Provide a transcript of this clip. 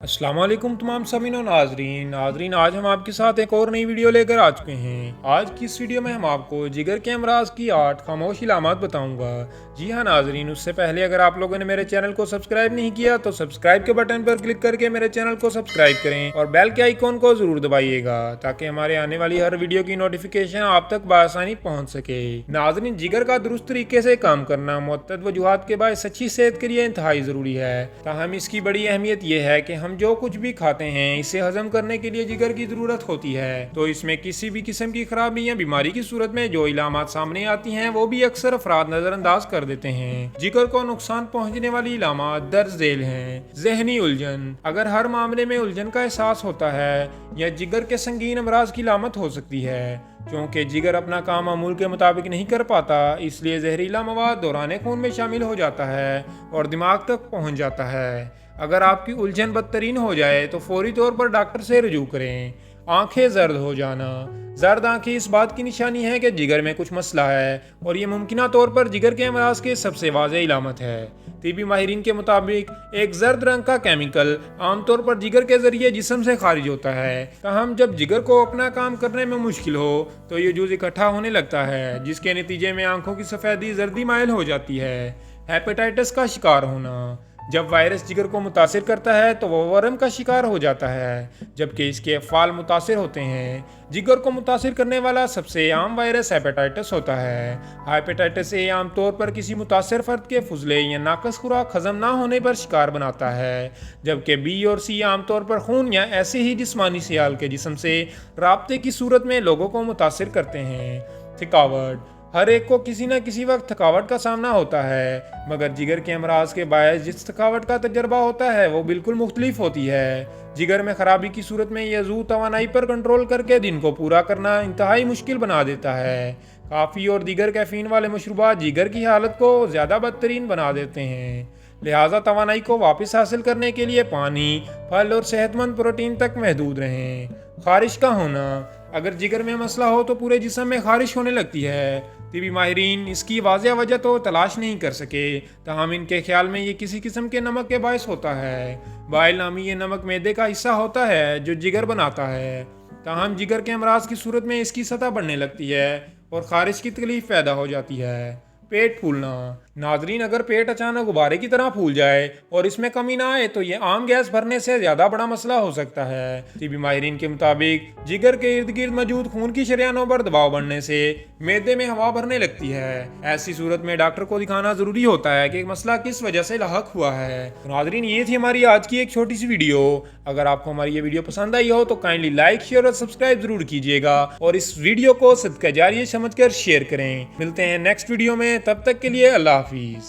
السلام علیکم تمام سامعین و ناظرین آج ہم آپ کے ساتھ ایک اور نئی ویڈیو لے کر آ چکے ہیں۔ آج کی اس ویڈیو میں ہم آپ کو جگر کے امراض کی 8 خاموش علامات بتاؤں گا۔ جی ہاں ناظرین، اس سے پہلے اگر آپ لوگوں نے میرے چینل کو سبسکرائب نہیں کیا تو سبسکرائب کے بٹن پر کلک کر کے میرے چینل کو سبسکرائب کریں اور بیل کے آئیکن کو ضرور دبائیے گا تاکہ ہمارے آنے والی ہر ویڈیو کی نوٹیفیکیشن آپ تک بآسانی پہنچ سکے۔ ناظرین، جگر کا درست طریقے سے کام کرنا متعدد وجوہات کے باعث اچھی صحت کے لیے انتہائی ضروری ہے، تاہم اس کی بڑی اہمیت یہ ہے کہ ہم جو کچھ بھی کھاتے ہیں اسے ہضم کرنے کے لیے جگر کی ضرورت ہوتی ہے، تو اس میں کسی بھی قسم کی خرابی یا بیماری کی صورت میں جو علامات سامنے آتی ہیں وہ بھی اکثر افراد نظر انداز کر دیتے ہیں۔ جگر کو نقصان پہنچنے والی علامات درج ذیل ہیں۔ ذہنی الجھن، اگر ہر معاملے میں الجھن کا احساس ہوتا ہے یا جگر کے سنگین امراض کی علامت ہو سکتی ہے۔ کیونکہ جگر اپنا کام معمول کے مطابق نہیں کر پاتا، اس لیے زہریلا مواد دوران خون میں شامل ہو جاتا ہے اور دماغ تک پہنچ جاتا ہے۔ اگر آپ کی الجھن بدترین ہو جائے تو فوری طور پر ڈاکٹر سے رجوع کریں۔ آنکھیں زرد ہو جانا، زرد آنکھیں اس بات کی نشانی ہے کہ جگر میں کچھ مسئلہ ہے اور یہ ممکنہ طور پر جگر کے امراض کی سب سے واضح علامت ہے۔ طبی ماہرین کے مطابق ایک زرد رنگ کا کیمیکل عام طور پر جگر کے ذریعے جسم سے خارج ہوتا ہے، تاہم جب جگر کو اپنا کام کرنے میں مشکل ہو تو یہ جزء اکٹھا ہونے لگتا ہے، جس کے نتیجے میں آنکھوں کی سفیدی زردی مائل ہو جاتی ہے۔ ہیپیٹائٹس کا شکار ہونا، جب وائرس جگر کو متاثر کرتا ہے تو وہ ورم کا شکار ہو جاتا ہے، جبکہ اس کے افعال متاثر ہوتے ہیں۔ جگر کو متاثر کرنے والا سب سے عام وائرس ہیپیٹائٹس ہوتا ہے۔ ہیپیٹائٹس اے عام طور پر کسی متاثر فرد کے فضلے یا ناقص خوراک ہضم نہ ہونے پر شکار بناتا ہے، جبکہ بی اور سی عام طور پر خون یا ایسے ہی جسمانی سیال کے جسم سے رابطے کی صورت میں لوگوں کو متاثر کرتے ہیں۔ تھکاوٹ، ہر ایک کو کسی نہ کسی وقت تھکاوٹ کا سامنا ہوتا ہے، مگر جگر کے امراض کے باعث جس تھکاوٹ کا تجربہ ہوتا ہے وہ بالکل مختلف ہوتی ہے۔ جگر میں خرابی کی صورت میں یہ عضو توانائی پر کنٹرول کر کے دن کو پورا کرنا انتہائی مشکل بنا دیتا ہے۔ کافی اور دیگر کیفین والے مشروبات جگر کی حالت کو زیادہ بدترین بنا دیتے ہیں، لہٰذا توانائی کو واپس حاصل کرنے کے لیے پانی، پھل اور صحت مند پروٹین تک محدود رہیں۔ خارش کا ہونا، اگر جگر میں مسئلہ ہو تو پورے جسم میں خارش ہونے لگتی ہے۔ طبی ماہرین اس کی واضح وجہ تو تلاش نہیں کر سکے، تاہم ان کے خیال میں یہ کسی قسم کے نمک کے باعث ہوتا ہے۔ بائل نامی یہ نمک معدے کا حصہ ہوتا ہے جو جگر بناتا ہے، تاہم جگر کے امراض کی صورت میں اس کی سطح بڑھنے لگتی ہے اور خارش کی تکلیف پیدا ہو جاتی ہے۔ پیٹ پھولنا، ناظرین اگر پیٹ اچانک غبارے کی طرح پھول جائے اور اس میں کمی نہ آئے تو یہ عام گیس بھرنے سے زیادہ بڑا مسئلہ ہو سکتا ہے۔ طبی ماہرین کے مطابق جگر کے ارد گرد موجود خون کی شریانوں پر دباؤ بڑھنے سے معدے میں ہوا بھرنے لگتی ہے۔ ایسی صورت میں ڈاکٹر کو دکھانا ضروری ہوتا ہے کہ مسئلہ کس وجہ سے لاحق ہوا ہے۔ ناظرین یہ تھی ہماری آج کی ایک چھوٹی سی ویڈیو۔ اگر آپ کو ہماری یہ ویڈیو پسند آئی ہو تو کائنڈلی لائک، شیئر اور سبسکرائب ضرور کیجیے گا اور اس ویڈیو کو صدقہ جاریہ سمجھ کر شیئر کریں۔ ملتے ہیں نیکسٹ ویڈیو میں، تب تک کے لیے اللہ حافظ۔